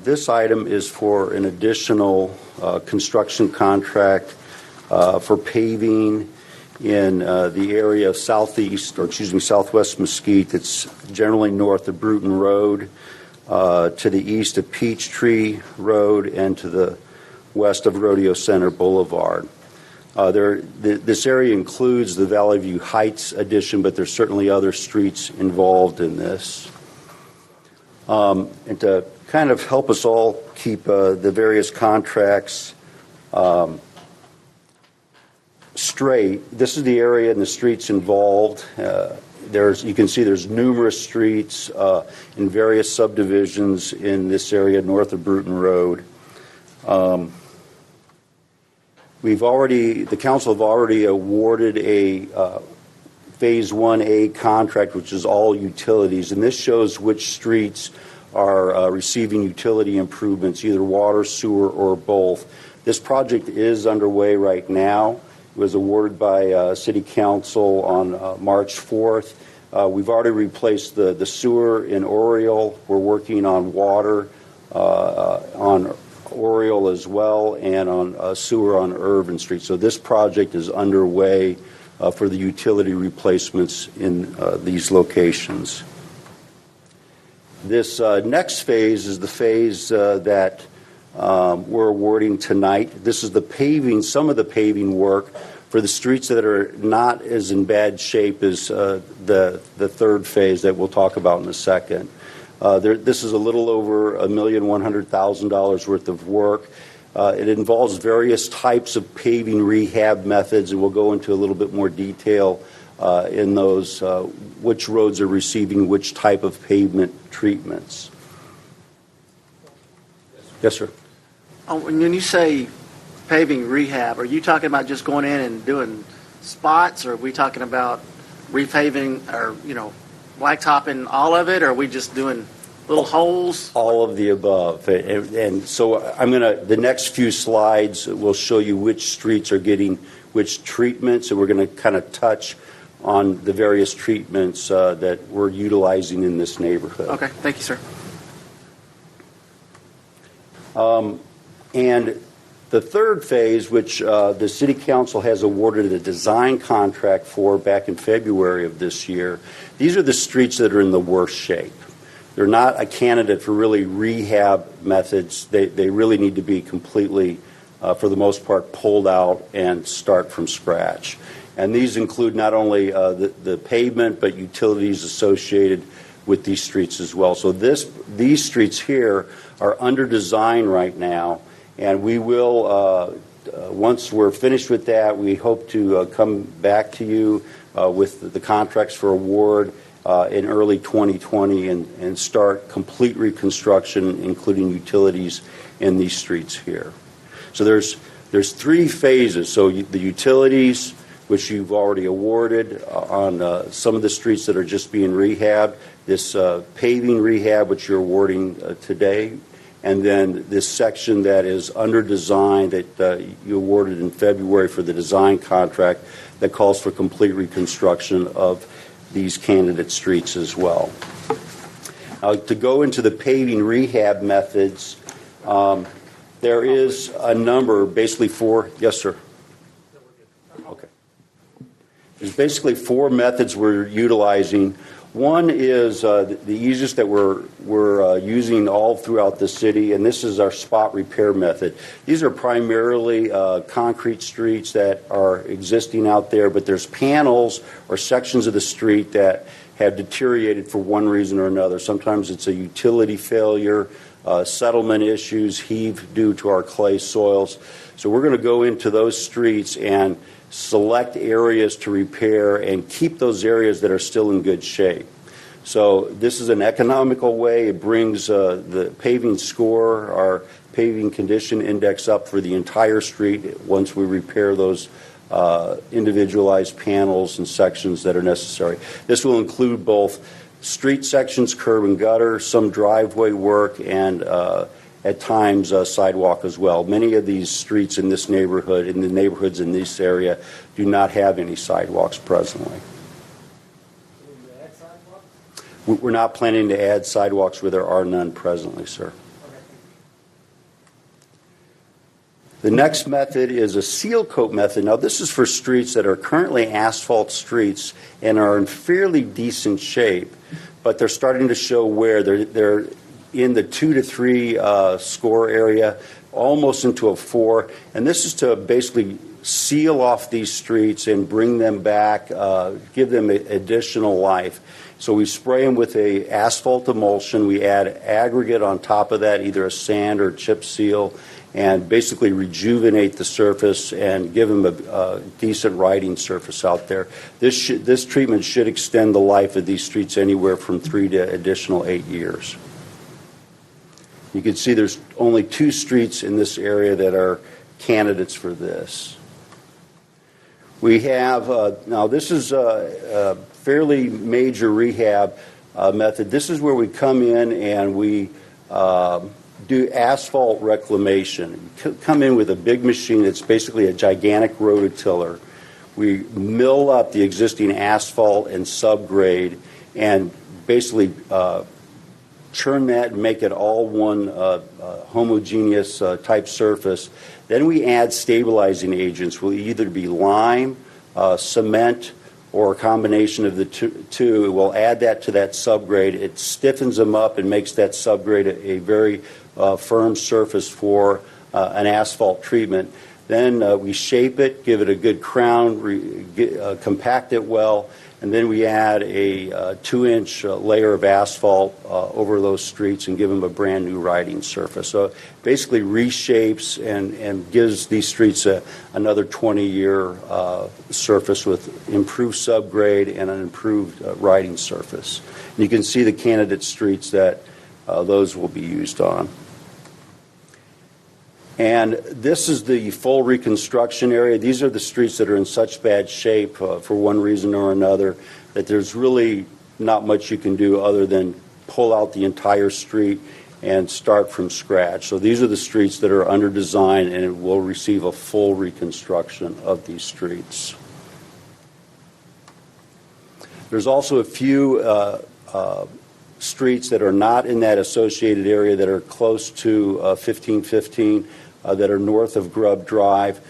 This item is for an additional construction contract for paving in the area of southwest Mesquite. It's generally north of Bruton Road, to the east of Peachtree Road, and to the west of Rodeo Center Boulevard. This area includes the Valley View Heights addition, but there's certainly other streets involved in this. And to kind of help us all keep the various contracts straight, this is the area and the streets involved. You can see there's numerous streets in various subdivisions in this area north of Bruton Road. The council have already awarded a Phase 1A contract, which is all utilities, and this shows which streets are receiving utility improvements, either water, sewer, or both. This project is underway right now. It was awarded by City Council on March 4th. We've already replaced the sewer in Oriole. We're working on water on Oriole as well, and on sewer on Ervin Street. So this project is underway for the utility replacements in these locations. This next phase is the phase that we're awarding tonight. This is the paving, some of the paving work for the streets that are not as in bad shape as the third phase that we'll talk about in a second. This is a little over $1,100,000 worth of work. It involves various types of paving rehab methods, and we'll go into a little bit more detail in those, which roads are receiving which type of pavement treatments. Yes, sir. When you say paving rehab, are you talking about just going in and doing spots, or are we talking about repaving or, blacktopping all of it, or are we just doing little holes? All of the above. And so the next few slides will show you which streets are getting which treatments, and we're going to kind of touch on the various treatments that we're utilizing in this neighborhood. Okay, thank you, sir. And the third phase, which the City Council has awarded a design contract for back in February of this year, these are the streets that are in the worst shape. They're not a candidate for really rehab methods. They really need to be completely, for the most part, pulled out and start from scratch. And these include not only the pavement, but utilities associated with these streets as well. So these streets here are under design right now, and we will, once we're finished with that, we hope to come back to you with the contracts for award in early 2020 and start complete reconstruction, including utilities in these streets here. So there's three phases. So the utilities, which you've already awarded on some of the streets that are just being rehabbed, this paving rehab, which you're awarding today, and then this section that is under design that you awarded in February for the design contract that calls for complete reconstruction of these candidate streets as well. Now, to go into the paving rehab methods, there is a number, basically four. Yes, sir. Okay. There's basically four methods we're utilizing. One is the easiest that we're using all throughout the city, and this is our spot repair method. These are primarily concrete streets that are existing out there, but there's panels or sections of the street that have deteriorated for one reason or another. Sometimes it's a utility failure, settlement issues, heave due to our clay soils. So we're going to go into those streets and select areas to repair and keep those areas that are still in good shape. So this is an economical way. It brings the paving score, our paving condition index, up for the entire street once we repair those individualized panels and sections that are necessary. This will include both street sections, curb and gutter, some driveway work, and at times sidewalk as well. Many of these streets in this neighborhood, in the neighborhoods in this area, do not have any sidewalks presently. We're not planning to add sidewalks where there are none presently, sir. The next method is a seal coat method. Now, this is for streets that are currently asphalt streets and are in fairly decent shape, but they're starting to show wear. They're in the 2 to 3 score area, almost into a 4, and this is to basically seal off these streets and bring them back, give them additional life. So we spray them with a asphalt emulsion. We add aggregate on top of that, either a sand or chip seal, and basically rejuvenate the surface and give them a decent riding surface out there. This treatment should extend the life of these streets anywhere from 3 to additional 8 years. You can see there's only 2 streets in this area that are candidates for this. We have, now this is a fairly major rehab method. This is where we come in and we do asphalt reclamation. We come in with a big machine that's basically a gigantic rototiller. We mill up the existing asphalt and subgrade and basically churn that and make it all one homogeneous type surface. Then we add stabilizing agents. Will either be lime, cement, or a combination of the two. We'll add that to that subgrade. It stiffens them up and makes that subgrade a very firm surface for an asphalt treatment. Then we shape it, give it a good crown, compact it well, and then we add a 2-inch layer of asphalt over those streets and give them a brand new riding surface. So it basically reshapes and gives these streets another 20-year surface with improved subgrade and an improved riding surface. And you can see the candidate streets that those will be used on. And this is the full reconstruction area. These are the streets that are in such bad shape for one reason or another that there's really not much you can do other than pull out the entire street and start from scratch. So these are the streets that are under design and it will receive a full reconstruction of these streets. There's also a few streets that are not in that associated area that are close to 1515 that are north of Grubb Drive.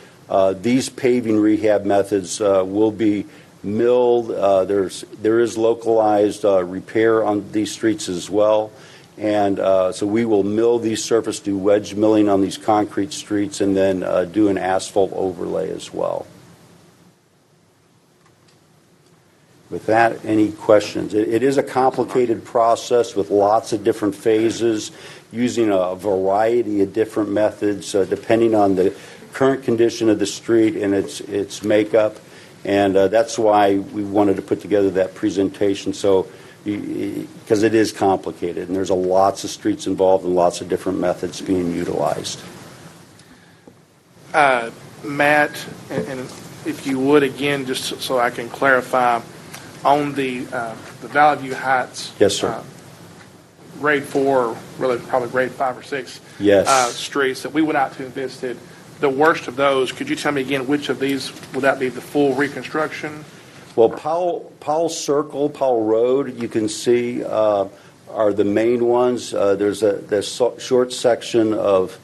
These paving rehab methods will be milled. There is localized repair on these streets as well. And so we will mill these surface, do wedge milling on these concrete streets, and then do an asphalt overlay as well. With that, any questions? It is a complicated process with lots of different phases, using a variety of different methods depending on the current condition of the street and its makeup. And that's why we wanted to put together that presentation, so because it is complicated and there's lots of streets involved and lots of different methods being utilized. Matt, and if you would again, just so I can clarify, on the Valley View Heights, yes, sir. Grade 4, really probably grade 5 or 6 yes. Streets that we went out to and visited, the worst of those, could you tell me again which of these would that be the full reconstruction? Well, Powell Circle, Powell Road, you can see are the main ones. There's a short section of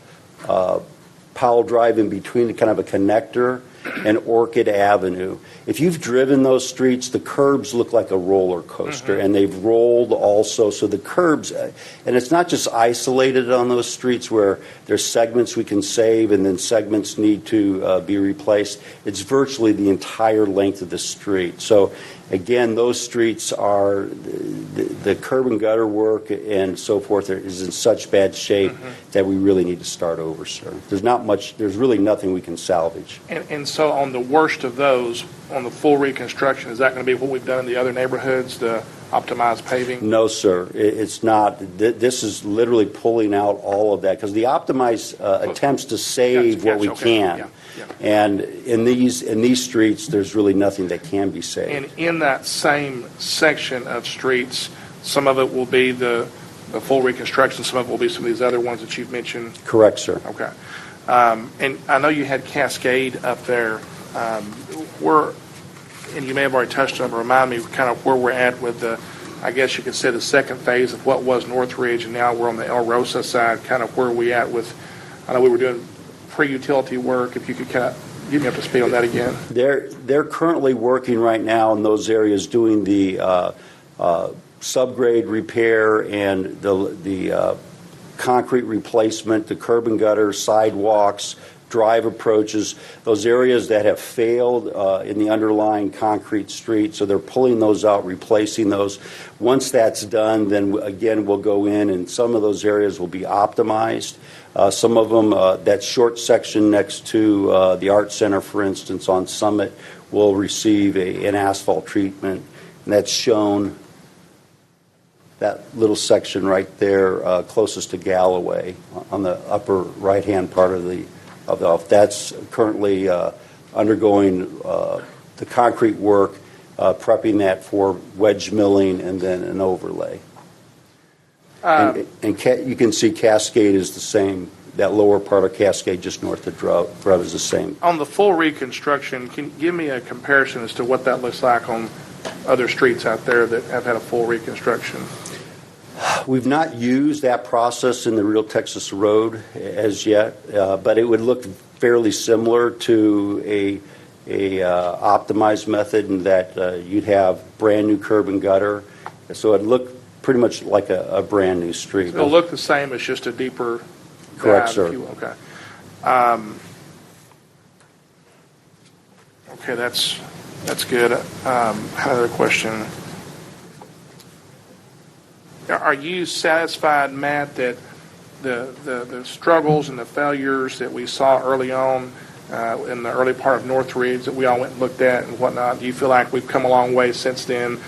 Powell Drive in between, kind of a connector, and Orchid Avenue. If you've driven those streets, the curbs look like a roller coaster, and they've rolled also. So the curbs, and it's not just isolated on those streets where there's segments we can save and then segments need to be replaced. It's virtually the entire length of the street. So again, those streets are, the curb and gutter work and so forth is in such bad shape that we really need to start over, sir. There's really nothing we can salvage. And so on the worst of those, on the full reconstruction, is that going to be what we've done in the other neighborhoods, the optimized paving? No, sir. It's not. This is literally pulling out all of that because the optimized attempts to save what we can. Yeah. And in these streets, there's really nothing that can be saved. And in that same section of streets, some of it will be the full reconstruction, some of it will be some of these other ones that you've mentioned? Correct, sir. Okay. And I know you had Cascade up there. And you may have already touched on it, but remind me kind of where we're at with I guess you could say the second phase of what was Northridge, and now we're on the El Rosa side, kind of where we at with, I know we were doing pre-utility work, if you could kind of get me up to speed on that again. They're currently working right now in those areas doing the subgrade repair and the concrete replacement, the curb and gutter, sidewalks, drive approaches, those areas that have failed in the underlying concrete street. So they're pulling those out, replacing those. Once that's done, then again we'll go in and some of those areas will be optimized. Some of them, that short section next to the Art Center, for instance, on Summit, will receive an asphalt treatment. And that's shown, that little section right there closest to Galloway on the upper right-hand part of the that's currently undergoing the concrete work, prepping that for wedge milling and then an overlay. And you can see Cascade is the same. That lower part of Cascade just north of Drubb is the same. On the full reconstruction, can you give me a comparison as to what that looks like on other streets out there that have had a full reconstruction? We've not used that process in the Real Texas Road as yet, but it would look fairly similar to a optimized method in that you'd have brand new curb and gutter. So it'd look pretty much like a brand new street. It'll look the same, it's just a deeper Correct, dive, sir. if you will. Okay. Okay, that's good. I had another question. Are you satisfied, Matt, that the struggles and the failures that we saw early on in the early part of Northridge that we all went and looked at and whatnot, do you feel like we've come a long way since then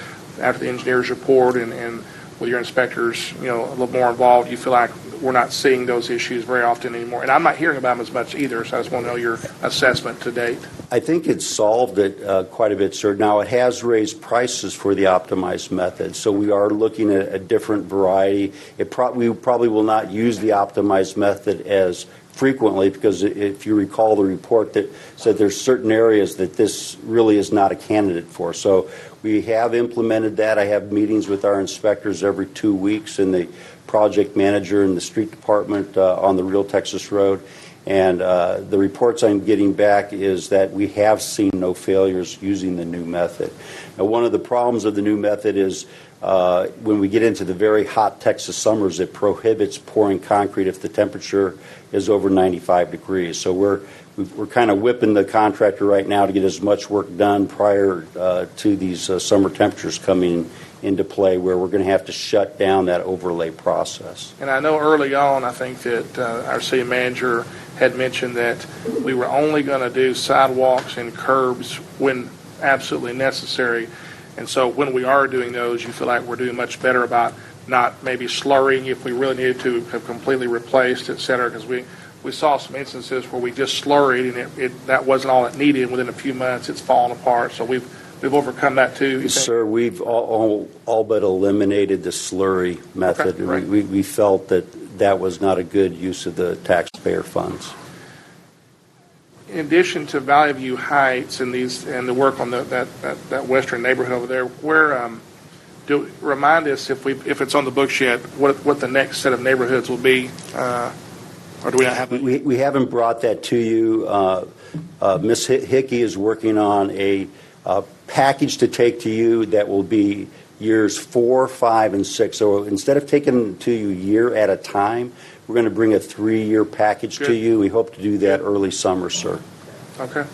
after the engineer's report and with your inspectors, a little more involved? Do you feel like we're not seeing those issues very often anymore? And I'm not hearing about them as much either, so I just want to know your assessment to date. I think it's solved it quite a bit, sir. Now, it has raised prices for the optimized method, so we are looking at a different variety. We probably will not use the optimized method as frequently because if you recall the report that said there's certain areas that this really is not a candidate for. So we have implemented that. I have meetings with our inspectors every 2 weeks and the project manager in the street department on the Real Texas Road. And the reports I'm getting back is that we have seen no failures using the new method. Now, one of the problems of the new method is when we get into the very hot Texas summers, it prohibits pouring concrete if the temperature is over 95 degrees. So we're kind of whipping the contractor right now to get as much work done prior to these summer temperatures coming into play, where we're going to have to shut down that overlay process. And I know early on, I think that our city manager had mentioned that we were only going to do sidewalks and curbs when absolutely necessary. And so when we are doing those, you feel like we're doing much better about not maybe slurrying if we really needed to have completely replaced, et cetera, because we saw some instances where we just slurried and that wasn't all it needed. Within a few months, it's fallen apart. So we've overcome that too. Sir, we've all but eliminated the slurry method. Okay, right. We felt that was not a good use of the taxpayer funds. In addition to Valley View Heights and the work on that western neighborhood over there, where remind us if it's on the books yet what the next set of neighborhoods will be, or do we not have that? We haven't brought that to you. Ms. Hickey is working on a package to take to you that will be years 4, 5, and 6. So instead of taking to you a year at a time, we're going to bring a 3-year package to you. We hope to do that early summer, sir. Okay.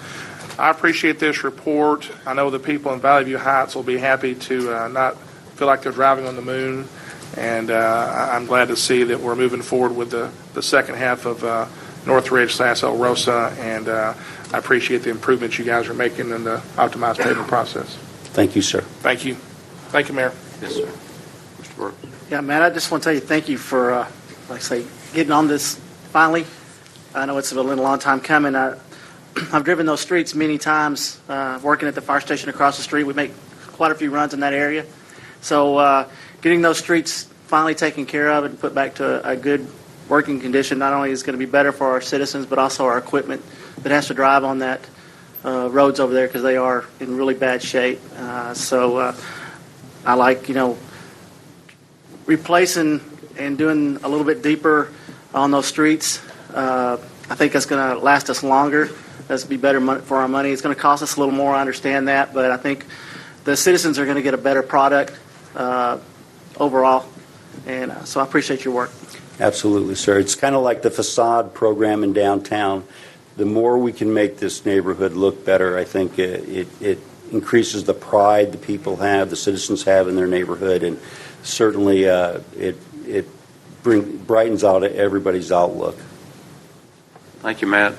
I appreciate this report. I know the people in Valley View Heights will be happy to not feel like they're driving on the moon. And I'm glad to see that we're moving forward with the second half of Northridge / El Rosa. And I appreciate the improvements you guys are making in the optimized paving process. Thank you, sir. Thank you. Thank you, Mayor. Yes, sir. Mr. Burke. Yeah, Matt, I just want to tell you thank you for, like I say, getting on this finally. I know it's been a long time coming. I've driven those streets many times, working at the fire station across the street. We make quite a few runs in that area. So getting those streets finally taken care of and put back to a good working condition not only is going to be better for our citizens, but also our equipment that has to drive on that roads over there because they are in really bad shape. So I like, replacing and doing a little bit deeper on those streets. I think that's going to last us longer. That's be better for our money. It's going to cost us a little more. I understand that, but I think the citizens are going to get a better product overall. And so I appreciate your work. Absolutely, sir. It's kind of like the facade program in downtown. The more we can make this neighborhood look better, I think it increases the pride the people have, the citizens have in their neighborhood, and certainly it brightens out everybody's outlook. Thank you, Matt.